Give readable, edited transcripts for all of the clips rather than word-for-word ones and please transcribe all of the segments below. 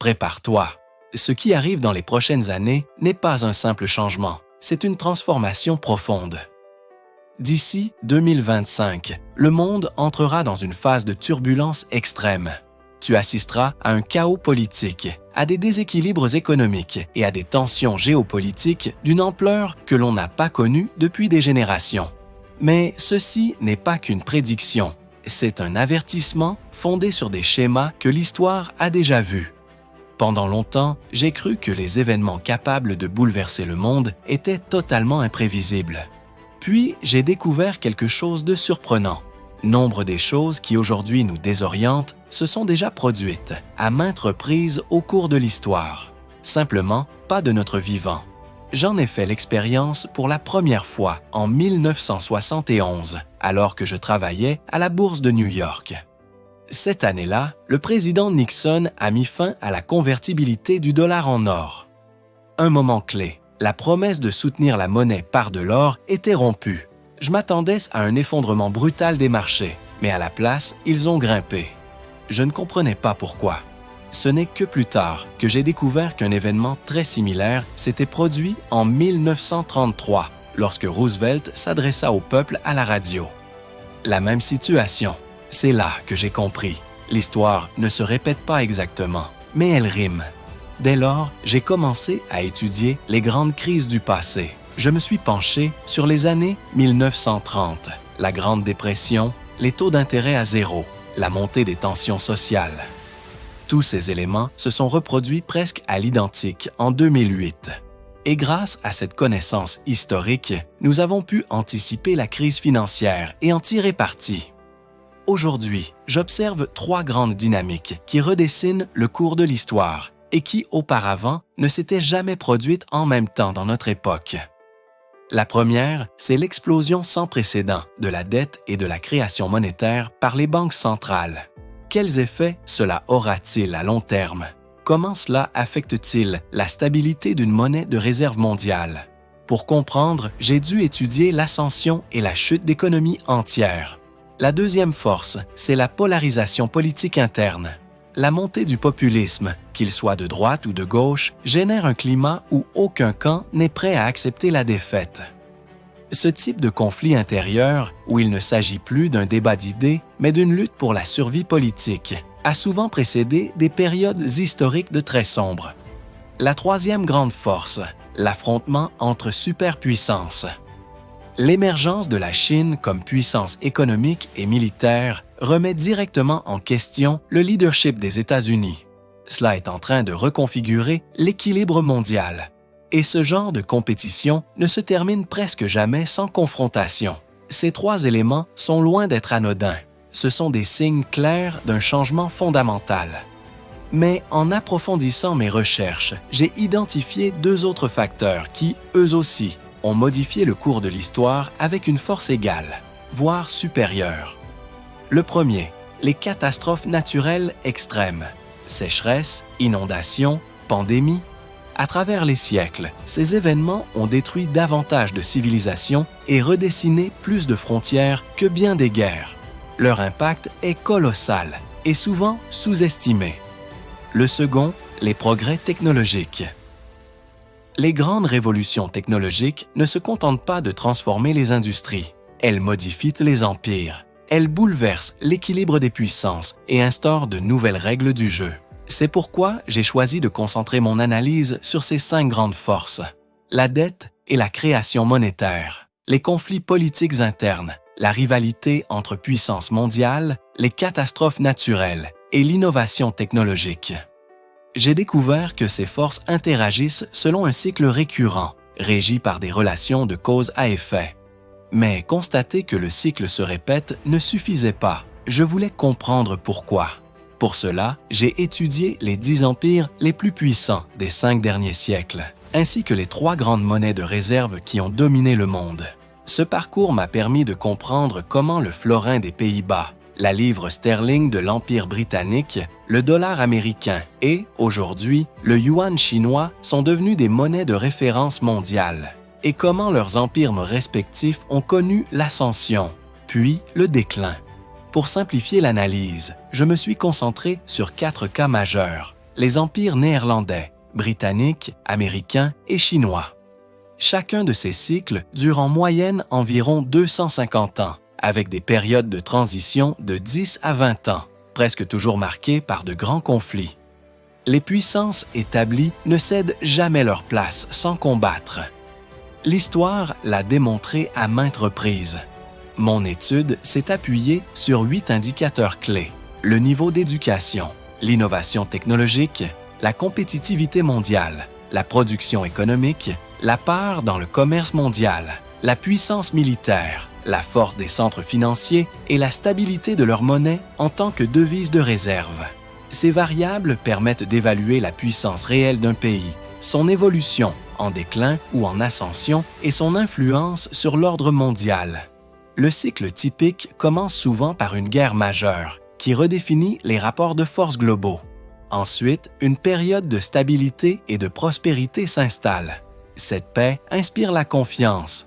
prépare-toi. Ce qui arrive dans les prochaines années n'est pas un simple changement, c'est une transformation profonde. D'ici 2025, le monde entrera dans une phase de turbulence extrême. Tu assisteras à un chaos politique, à des déséquilibres économiques et à des tensions géopolitiques d'une ampleur que l'on n'a pas connue depuis des générations. Mais ceci n'est pas qu'une prédiction, c'est un avertissement fondé sur des schémas que l'histoire a déjà vus. Pendant longtemps, j'ai cru que les événements capables de bouleverser le monde étaient totalement imprévisibles. Puis, j'ai découvert quelque chose de surprenant. Nombre des choses qui aujourd'hui nous désorientent se sont déjà produites à maintes reprises au cours de l'histoire. Simplement, pas de notre vivant. J'en ai fait l'expérience pour la première fois en 1971, alors que je travaillais à la Bourse de New York. Cette année-là, le président Nixon a mis fin à la convertibilité du dollar en or. Un moment clé, la promesse de soutenir la monnaie par de l'or était rompue. Je m'attendais à un effondrement brutal des marchés, mais à la place, ils ont grimpé. Je ne comprenais pas pourquoi. Ce n'est que plus tard que j'ai découvert qu'un événement très similaire s'était produit en 1933, lorsque Roosevelt s'adressa au peuple à la radio. La même situation. C'est là que j'ai compris. L'histoire ne se répète pas exactement, mais elle rime. Dès lors, j'ai commencé à étudier les grandes crises du passé. Je me suis penché sur les années 1930, la Grande Dépression, les taux d'intérêt à zéro, la montée des tensions sociales. Tous ces éléments se sont reproduits presque à l'identique en 2008. Et grâce à cette connaissance historique, nous avons pu anticiper la crise financière et en tirer parti. Aujourd'hui, j'observe trois grandes dynamiques qui redessinent le cours de l'histoire et qui, auparavant, ne s'étaient jamais produites en même temps dans notre époque. La première, c'est l'explosion sans précédent de la dette et de la création monétaire par les banques centrales. Quels effets cela aura-t-il à long terme? Comment cela affecte-t-il la stabilité d'une monnaie de réserve mondiale? Pour comprendre, j'ai dû étudier l'ascension et la chute d'économies entières. La deuxième force, c'est la polarisation politique interne. La montée du populisme, qu'il soit de droite ou de gauche, génère un climat où aucun camp n'est prêt à accepter la défaite. Ce type de conflit intérieur, où il ne s'agit plus d'un débat d'idées, mais d'une lutte pour la survie politique, a souvent précédé des périodes historiques de très sombres. La troisième grande force, l'affrontement entre superpuissances. L'émergence de la Chine comme puissance économique et militaire remet directement en question le leadership des États-Unis. Cela est en train de reconfigurer l'équilibre mondial. Et ce genre de compétition ne se termine presque jamais sans confrontation. Ces trois éléments sont loin d'être anodins. Ce sont des signes clairs d'un changement fondamental. Mais en approfondissant mes recherches, j'ai identifié deux autres facteurs qui, eux aussi, ont modifié le cours de l'histoire avec une force égale, voire supérieure. Le premier, les catastrophes naturelles extrêmes. Sécheresse, inondations, pandémies. À travers les siècles, ces événements ont détruit davantage de civilisations et redessiné plus de frontières que bien des guerres. Leur impact est colossal et souvent sous-estimé. Le second, les progrès technologiques. Les grandes révolutions technologiques ne se contentent pas de transformer les industries. Elles modifient les empires. Elles bouleversent l'équilibre des puissances et instaurent de nouvelles règles du jeu. C'est pourquoi j'ai choisi de concentrer mon analyse sur ces 5 grandes forces. La dette et la création monétaire, les conflits politiques internes, la rivalité entre puissances mondiales, les catastrophes naturelles et l'innovation technologique. J'ai découvert que ces forces interagissent selon un cycle récurrent, régi par des relations de cause à effet. Mais constater que le cycle se répète ne suffisait pas. Je voulais comprendre pourquoi. Pour cela, j'ai étudié les 10 empires les plus puissants des 5 derniers siècles, ainsi que les 3 grandes monnaies de réserve qui ont dominé le monde. Ce parcours m'a permis de comprendre comment le florin des Pays-Bas, la livre sterling de l'Empire britannique, le dollar américain et, aujourd'hui, le yuan chinois sont devenus des monnaies de référence mondiale, et comment leurs empires respectifs ont connu l'ascension, puis le déclin. Pour simplifier l'analyse, je me suis concentré sur 4 cas majeurs. les empires néerlandais, britanniques, américains et chinois. Chacun de ces cycles dure en moyenne environ 250 ans, avec des périodes de transition de 10 à 20 ans, presque toujours marquées par de grands conflits. Les puissances établies ne cèdent jamais leur place sans combattre. L'histoire l'a démontré à maintes reprises. Mon étude s'est appuyée sur 8 indicateurs clés: le niveau d'éducation, l'innovation technologique, la compétitivité mondiale, la production économique, la part dans le commerce mondial, la puissance militaire, la force des centres financiers et la stabilité de leur monnaie en tant que devise de réserve. Ces variables permettent d'évaluer la puissance réelle d'un pays, son évolution, en déclin ou en ascension, et son influence sur l'ordre mondial. Le cycle typique commence souvent par une guerre majeure, qui redéfinit les rapports de force globaux. Ensuite, une période de stabilité et de prospérité s'installe. Cette paix inspire la confiance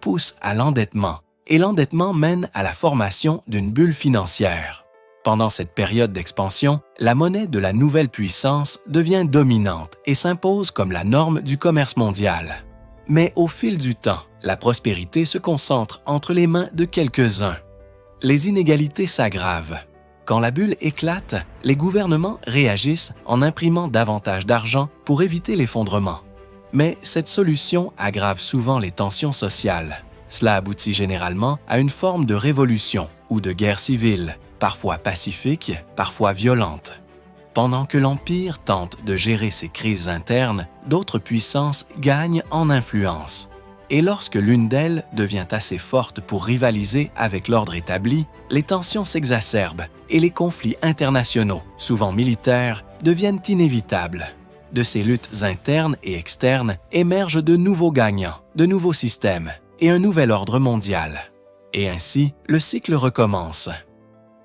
pousse à l'endettement, et l'endettement mène à la formation d'une bulle financière. Pendant cette période d'expansion, la monnaie de la nouvelle puissance devient dominante et s'impose comme la norme du commerce mondial. Mais au fil du temps, la prospérité se concentre entre les mains de quelques-uns. Les inégalités s'aggravent. Quand la bulle éclate, les gouvernements réagissent en imprimant davantage d'argent pour éviter l'effondrement. Mais cette solution aggrave souvent les tensions sociales. Cela aboutit généralement à une forme de révolution ou de guerre civile, parfois pacifique, parfois violente. Pendant que l'Empire tente de gérer ses crises internes, d'autres puissances gagnent en influence. Et lorsque l'une d'elles devient assez forte pour rivaliser avec l'ordre établi, les tensions s'exacerbent et les conflits internationaux, souvent militaires, deviennent inévitables. De ces luttes internes et externes émergent de nouveaux gagnants, de nouveaux systèmes et un nouvel ordre mondial. Et ainsi, le cycle recommence.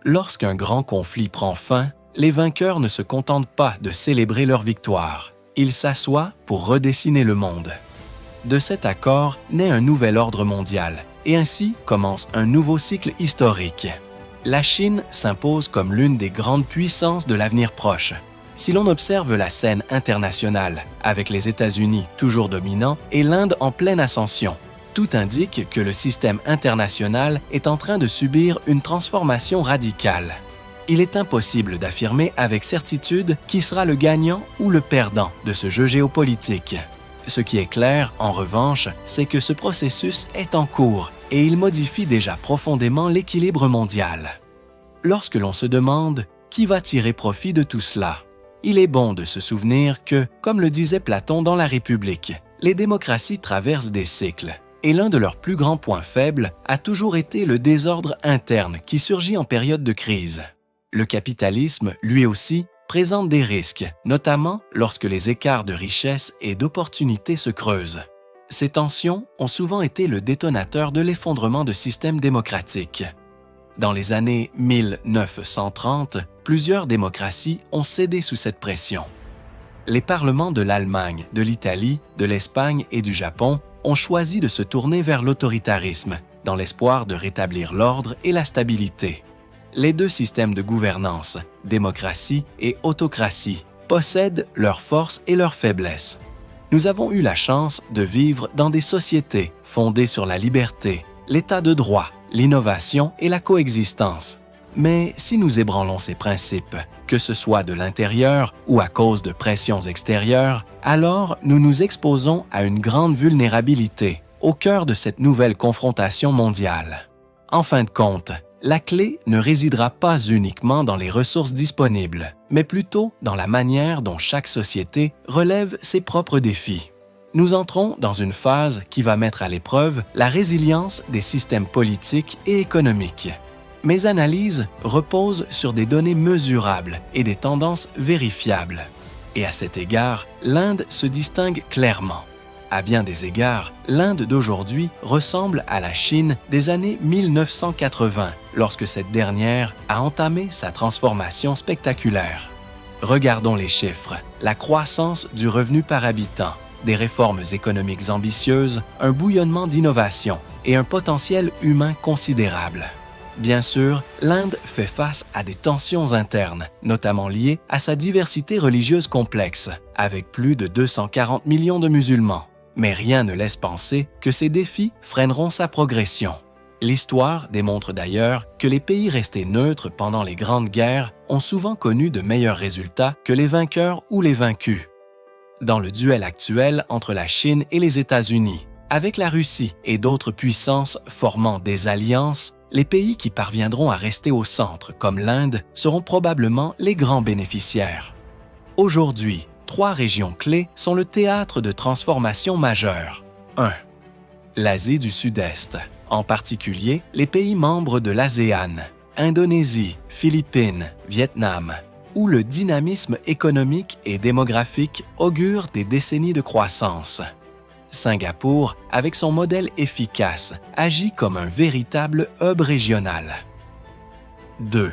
Lorsqu'un grand conflit prend fin, les vainqueurs ne se contentent pas de célébrer leur victoire. Ils s'assoient pour redessiner le monde. De cet accord naît un nouvel ordre mondial, et ainsi commence un nouveau cycle historique. La Chine s'impose comme l'une des grandes puissances de l'avenir proche. Si l'on observe la scène internationale, avec les États-Unis toujours dominants et l'Inde en pleine ascension, tout indique que le système international est en train de subir une transformation radicale. Il est impossible d'affirmer avec certitude qui sera le gagnant ou le perdant de ce jeu géopolitique. Ce qui est clair, en revanche, c'est que ce processus est en cours et il modifie déjà profondément l'équilibre mondial. Lorsque l'on se demande qui va tirer profit de tout cela, il est bon de se souvenir que, comme le disait Platon dans La République, les démocraties traversent des cycles. Et l'un de leurs plus grands points faibles a toujours été le désordre interne qui surgit en période de crise. Le capitalisme, lui aussi, présente des risques, notamment lorsque les écarts de richesse et d'opportunités se creusent. Ces tensions ont souvent été le détonateur de l'effondrement de systèmes démocratiques. Dans les années 1930, plusieurs démocraties ont cédé sous cette pression. Les parlements de l'Allemagne, de l'Italie, de l'Espagne et du Japon ont choisi de se tourner vers l'autoritarisme, dans l'espoir de rétablir l'ordre et la stabilité. Les deux systèmes de gouvernance, démocratie et autocratie, possèdent leurs forces et leurs faiblesses. Nous avons eu la chance de vivre dans des sociétés fondées sur la liberté, l'état de droit, l'innovation et la coexistence. Mais si nous ébranlons ces principes, que ce soit de l'intérieur ou à cause de pressions extérieures, alors nous nous exposons à une grande vulnérabilité au cœur de cette nouvelle confrontation mondiale. En fin de compte, la clé ne résidera pas uniquement dans les ressources disponibles, mais plutôt dans la manière dont chaque société relève ses propres défis. Nous entrons dans une phase qui va mettre à l'épreuve la résilience des systèmes politiques et économiques. Mes analyses reposent sur des données mesurables et des tendances vérifiables. Et à cet égard, l'Inde se distingue clairement. À bien des égards, l'Inde d'aujourd'hui ressemble à la Chine des années 1980, lorsque cette dernière a entamé sa transformation spectaculaire. Regardons les chiffres, la croissance du revenu par habitant, des réformes économiques ambitieuses, un bouillonnement d'innovation et un potentiel humain considérable. Bien sûr, l'Inde fait face à des tensions internes, notamment liées à sa diversité religieuse complexe, avec plus de 240 millions de musulmans. Mais rien ne laisse penser que ces défis freineront sa progression. L'histoire démontre d'ailleurs que les pays restés neutres pendant les grandes guerres ont souvent connu de meilleurs résultats que les vainqueurs ou les vaincus. Dans le duel actuel entre la Chine et les États-Unis, avec la Russie et d'autres puissances formant des alliances, les pays qui parviendront à rester au centre, comme l'Inde, seront probablement les grands bénéficiaires. Aujourd'hui, 3 régions clés sont le théâtre de transformations majeures. 1. L'Asie du Sud-Est, en particulier les pays membres de l'ASEAN, Indonésie, Philippines, Vietnam, où le dynamisme économique et démographique augure des décennies de croissance. Singapour, avec son modèle efficace, agit comme un véritable hub régional. 2.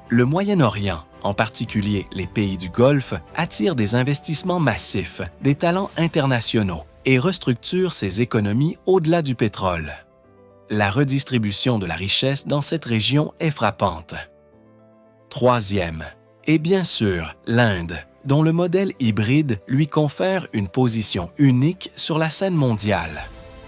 Le Moyen-Orient, en particulier les pays du Golfe, attire des investissements massifs, des talents internationaux et restructure ses économies au-delà du pétrole. La redistribution de la richesse dans cette région est frappante. 3e. Et bien sûr, l'Inde, dont le modèle hybride lui confère une position unique sur la scène mondiale.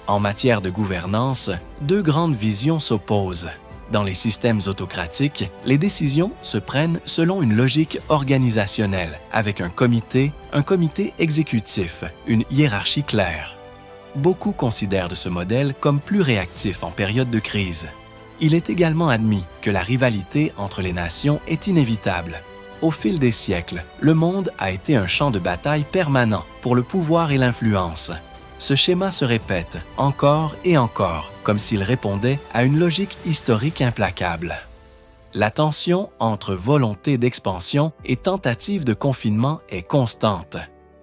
En matière de gouvernance, 2 grandes visions s'opposent. Dans les systèmes autocratiques, les décisions se prennent selon une logique organisationnelle, avec un comité exécutif, une hiérarchie claire. Beaucoup considèrent ce modèle comme plus réactif en période de crise. Il est également admis que la rivalité entre les nations est inévitable. Au fil des siècles, le monde a été un champ de bataille permanent pour le pouvoir et l'influence. Ce schéma se répète encore et encore, comme s'il répondait à une logique historique implacable. La tension entre volonté d'expansion et tentative de confinement est constante.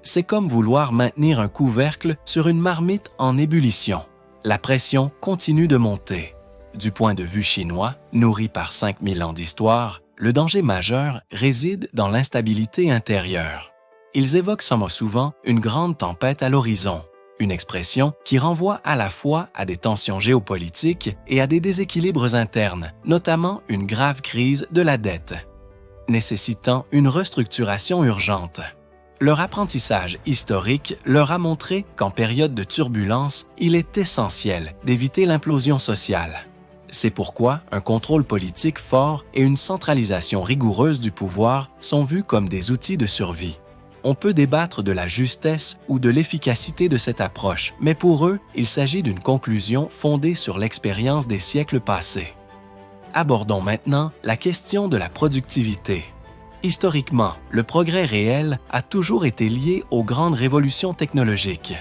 C'est comme vouloir maintenir un couvercle sur une marmite en ébullition. La pression continue de monter. Du point de vue chinois, nourri par 5000 ans d'histoire, le danger majeur réside dans l'instabilité intérieure. Ils évoquent souvent une grande tempête à l'horizon, une expression qui renvoie à la fois à des tensions géopolitiques et à des déséquilibres internes, notamment une grave crise de la dette, nécessitant une restructuration urgente. Leur apprentissage historique leur a montré qu'en période de turbulence, il est essentiel d'éviter l'implosion sociale. C'est pourquoi un contrôle politique fort et une centralisation rigoureuse du pouvoir sont vus comme des outils de survie. On peut débattre de la justesse ou de l'efficacité de cette approche, mais pour eux, il s'agit d'une conclusion fondée sur l'expérience des siècles passés. Abordons maintenant la question de la productivité. Historiquement, le progrès réel a toujours été lié aux grandes révolutions technologiques.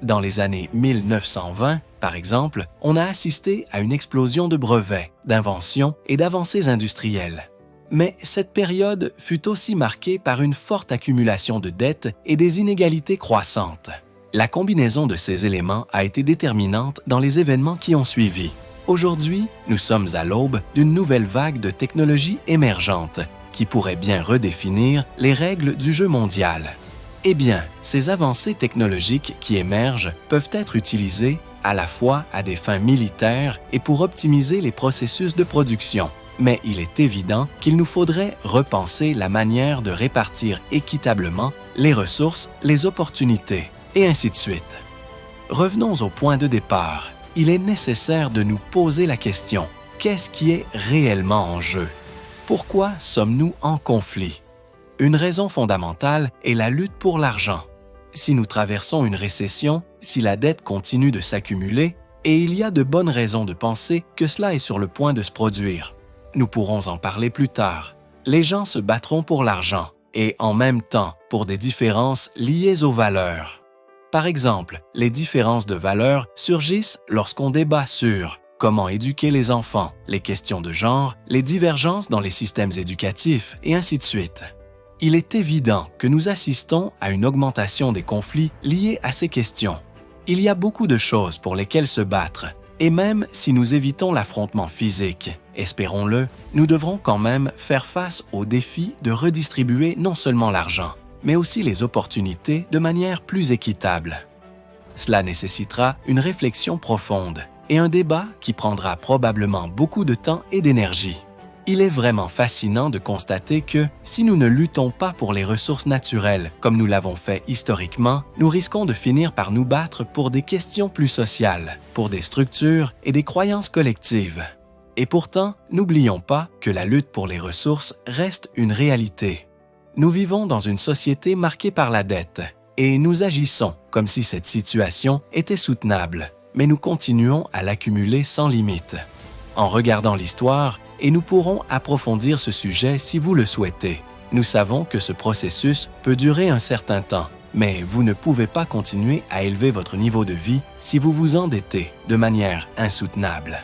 Dans les années 1920, par exemple, on a assisté à une explosion de brevets, d'inventions et d'avancées industrielles. Mais cette période fut aussi marquée par une forte accumulation de dettes et des inégalités croissantes. La combinaison de ces éléments a été déterminante dans les événements qui ont suivi. Aujourd'hui, nous sommes à l'aube d'une nouvelle vague de technologies émergentes qui pourrait bien redéfinir les règles du jeu mondial. Eh bien, ces avancées technologiques qui émergent peuvent être utilisées à la fois à des fins militaires et pour optimiser les processus de production. Mais il est évident qu'il nous faudrait repenser la manière de répartir équitablement les ressources, les opportunités, et ainsi de suite. Revenons au point de départ. Il est nécessaire de nous poser la question: qu'est-ce qui est réellement en jeu? Pourquoi sommes-nous en conflit? Une raison fondamentale est la lutte pour l'argent. Si nous traversons une récession, si la dette continue de s'accumuler, et il y a de bonnes raisons de penser que cela est sur le point de se produire. Nous pourrons en parler plus tard. Les gens se battront pour l'argent et en même temps pour des différences liées aux valeurs. Par exemple, les différences de valeurs surgissent lorsqu'on débat sur comment éduquer les enfants, les questions de genre, les divergences dans les systèmes éducatifs et ainsi de suite. Il est évident que nous assistons à une augmentation des conflits liés à ces questions. Il y a beaucoup de choses pour lesquelles se battre, et même si nous évitons l'affrontement physique, espérons-le, nous devrons quand même faire face au défi de redistribuer non seulement l'argent, mais aussi les opportunités de manière plus équitable. Cela nécessitera une réflexion profonde. et un débat qui prendra probablement beaucoup de temps et d'énergie. Il est vraiment fascinant de constater que si nous ne luttons pas pour les ressources naturelles comme nous l'avons fait historiquement, nous risquons de finir par nous battre pour des questions plus sociales, pour des structures et des croyances collectives. Et pourtant, n'oublions pas que la lutte pour les ressources reste une réalité. Nous vivons dans une société marquée par la dette et nous agissons comme si cette situation était soutenable, mais nous continuons à l'accumuler sans limite. En regardant l'histoire, et nous pourrons approfondir ce sujet si vous le souhaitez. Nous savons que ce processus peut durer un certain temps, mais vous ne pouvez pas continuer à élever votre niveau de vie si vous vous endettez de manière insoutenable.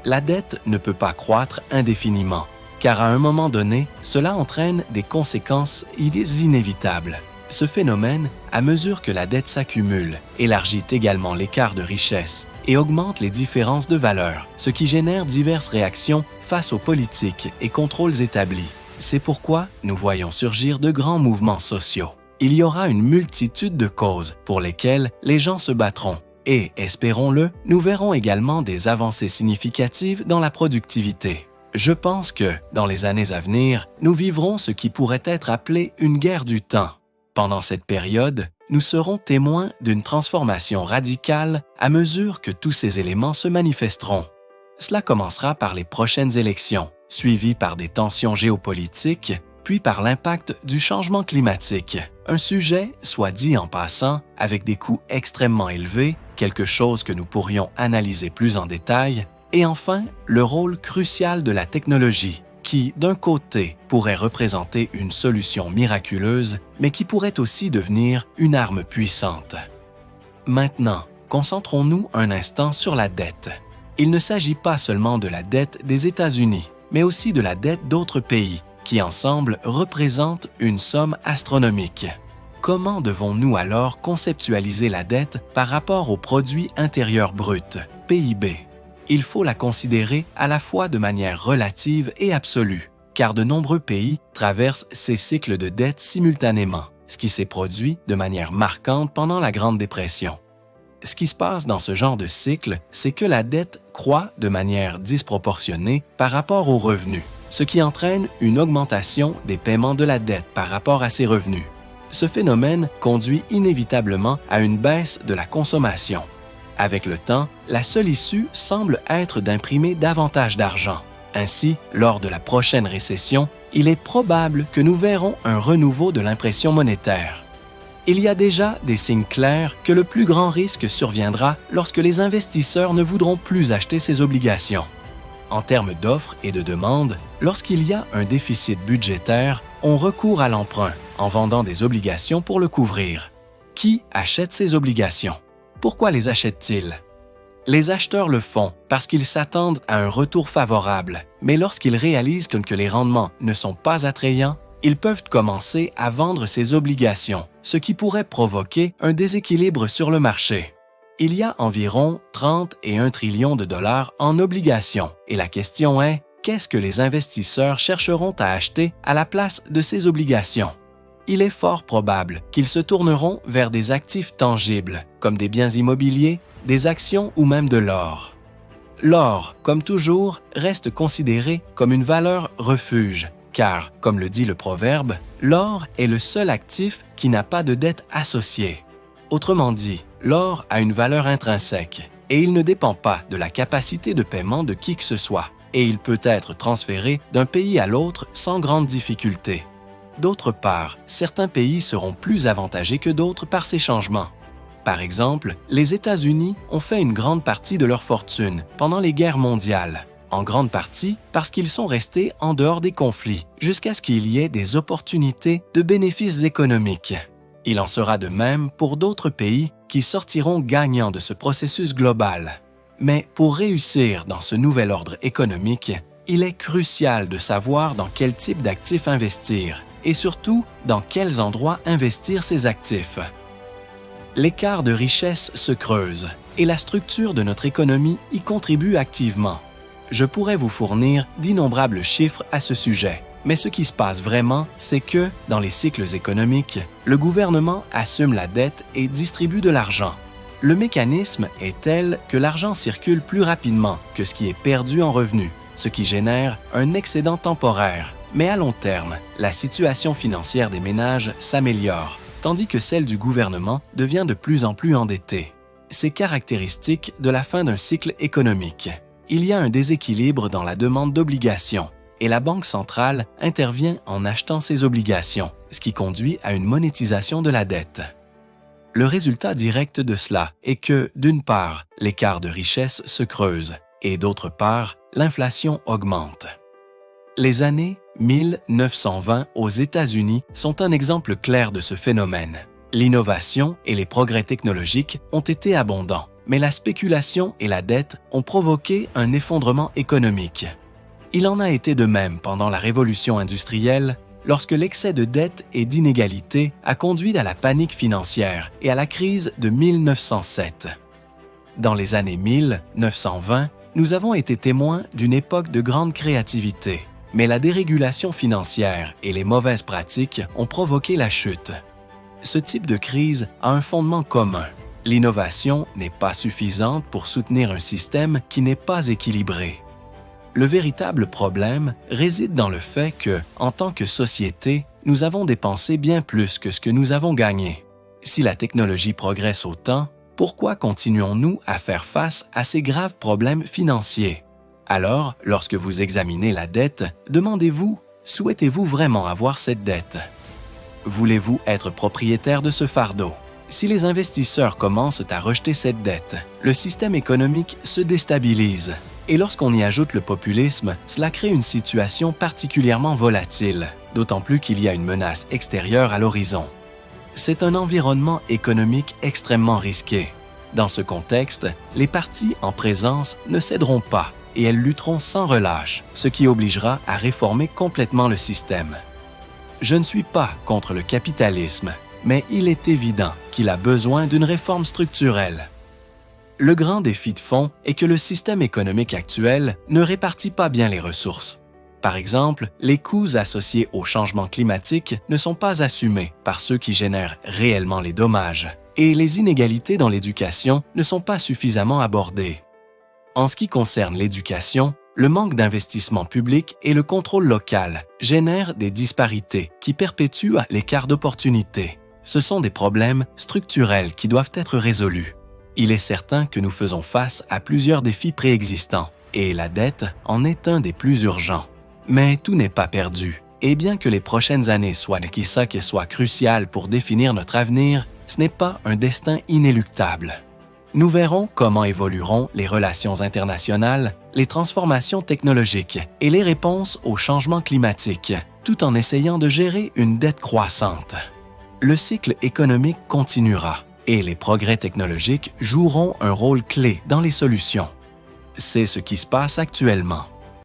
La dette ne peut pas croître indéfiniment, car à un moment donné, cela entraîne des conséquences inévitables. Ce phénomène, à mesure que la dette s'accumule, élargit également l'écart de richesse et augmente les différences de valeur, ce qui génère diverses réactions face aux politiques et contrôles établis. C'est pourquoi nous voyons surgir de grands mouvements sociaux. Il y aura une multitude de causes pour lesquelles les gens se battront et, espérons-le, nous verrons également des avancées significatives dans la productivité. Je pense que, dans les années à venir, nous vivrons ce qui pourrait être appelé une guerre du temps. Pendant cette période, nous serons témoins d'une transformation radicale à mesure que tous ces éléments se manifesteront. Cela commencera par les prochaines élections, suivies par des tensions géopolitiques, puis par l'impact du changement climatique. Un sujet, soit dit en passant, avec des coûts extrêmement élevés, quelque chose que nous pourrions analyser plus en détail, et enfin, le rôle crucial de la technologie, qui, d'un côté, pourrait représenter une solution miraculeuse, mais qui pourrait aussi devenir une arme puissante. Maintenant, concentrons-nous un instant sur la dette. Il ne s'agit pas seulement de la dette des États-Unis, mais aussi de la dette d'autres pays, qui ensemble représentent une somme astronomique. Comment devons-nous alors conceptualiser la dette par rapport au produit intérieur brut, PIB? Il faut la considérer à la fois de manière relative et absolue, car de nombreux pays traversent ces cycles de dette simultanément, ce qui s'est produit de manière marquante pendant la Grande Dépression. Ce qui se passe dans ce genre de cycle, c'est que la dette croît de manière disproportionnée par rapport aux revenus, ce qui entraîne une augmentation des paiements de la dette par rapport à ses revenus. Ce phénomène conduit inévitablement à une baisse de la consommation. Avec le temps, la seule issue semble être d'imprimer davantage d'argent. Ainsi, lors de la prochaine récession, il est probable que nous verrons un renouveau de l'impression monétaire. Il y a déjà des signes clairs que le plus grand risque surviendra lorsque les investisseurs ne voudront plus acheter ces obligations. En termes d'offres et de demandes, lorsqu'il y a un déficit budgétaire, on recourt à l'emprunt en vendant des obligations pour le couvrir. Qui achète ces obligations? Pourquoi les achètent-ils? Les acheteurs le font parce qu'ils s'attendent à un retour favorable, mais lorsqu'ils réalisent que les rendements ne sont pas attrayants, ils peuvent commencer à vendre ces obligations, ce qui pourrait provoquer un déséquilibre sur le marché. Il y a environ 31 trillions de dollars en obligations, et la question est, qu'est-ce que les investisseurs chercheront à acheter à la place de ces obligations? Il est fort probable qu'ils se tourneront vers des actifs tangibles, comme des biens immobiliers, des actions ou même de l'or. L'or, comme toujours, reste considéré comme une valeur refuge, car, comme le dit le proverbe, l'or est le seul actif qui n'a pas de dette associée. Autrement dit, l'or a une valeur intrinsèque, et il ne dépend pas de la capacité de paiement de qui que ce soit, et il peut être transféré d'un pays à l'autre sans grande difficulté. D'autre part, certains pays seront plus avantagés que d'autres par ces changements. Par exemple, les États-Unis ont fait une grande partie de leur fortune pendant les guerres mondiales, en grande partie parce qu'ils sont restés en dehors des conflits, jusqu'à ce qu'il y ait des opportunités de bénéfices économiques. Il en sera de même pour d'autres pays qui sortiront gagnants de ce processus global. Mais pour réussir dans ce nouvel ordre économique, il est crucial de savoir dans quel type d'actifs investir et surtout dans quels endroits investir ces actifs. L'écart de richesse se creuse et la structure de notre économie y contribue activement. Je pourrais vous fournir d'innombrables chiffres à ce sujet, mais ce qui se passe vraiment, c'est que, dans les cycles économiques, le gouvernement assume la dette et distribue de l'argent. Le mécanisme est tel que l'argent circule plus rapidement que ce qui est perdu en revenus, ce qui génère un excédent temporaire. Mais à long terme, la situation financière des ménages s'améliore, tandis que celle du gouvernement devient de plus en plus endettée. C'est caractéristique de la fin d'un cycle économique. Il y a un déséquilibre dans la demande d'obligations et la Banque centrale intervient en achetant ces obligations, ce qui conduit à une monétisation de la dette. Le résultat direct de cela est que, d'une part, l'écart de richesse se creuse et d'autre part, l'inflation augmente. Les années 1920 aux États-Unis sont un exemple clair de ce phénomène. L'innovation et les progrès technologiques ont été abondants, mais la spéculation et la dette ont provoqué un effondrement économique. Il en a été de même pendant la révolution industrielle, lorsque l'excès de dette et d'inégalité a conduit à la panique financière et à la crise de 1907. Dans les années 1920, nous avons été témoins d'une époque de grande créativité, mais la dérégulation financière et les mauvaises pratiques ont provoqué la chute. Ce type de crise a un fondement commun. L'innovation n'est pas suffisante pour soutenir un système qui n'est pas équilibré. Le véritable problème réside dans le fait que, en tant que société, nous avons dépensé bien plus que ce que nous avons gagné. Si la technologie progresse autant, pourquoi continuons-nous à faire face à ces graves problèmes financiers? Alors, lorsque vous examinez la dette, demandez-vous, souhaitez-vous vraiment avoir cette dette? Voulez-vous être propriétaire de ce fardeau? Si les investisseurs commencent à rejeter cette dette, le système économique se déstabilise. Et lorsqu'on y ajoute le populisme, cela crée une situation particulièrement volatile, d'autant plus qu'il y a une menace extérieure à l'horizon. C'est un environnement économique extrêmement risqué. Dans ce contexte, les partis en présence ne céderont pas et elles lutteront sans relâche, ce qui obligera à réformer complètement le système. Je ne suis pas contre le capitalisme, mais il est évident qu'il a besoin d'une réforme structurelle. Le grand défi de fond est que le système économique actuel ne répartit pas bien les ressources. Par exemple, les coûts associés au changement climatique ne sont pas assumés par ceux qui génèrent réellement les dommages, et les inégalités dans l'éducation ne sont pas suffisamment abordées. En ce qui concerne l'éducation, le manque d'investissement public et le contrôle local génèrent des disparités qui perpétuent l'écart d'opportunités. Ce sont des problèmes structurels qui doivent être résolus. Il est certain que nous faisons face à plusieurs défis préexistants et la dette en est un des plus urgents. Mais tout n'est pas perdu et bien que les prochaines années soient cruciales pour définir notre avenir, ce n'est pas un destin inéluctable. Nous verrons comment évolueront les relations internationales, les transformations technologiques et les réponses aux changements climatiques, tout en essayant de gérer une dette croissante. Le cycle économique continuera et les progrès technologiques joueront un rôle clé dans les solutions. C'est ce qui se passe actuellement.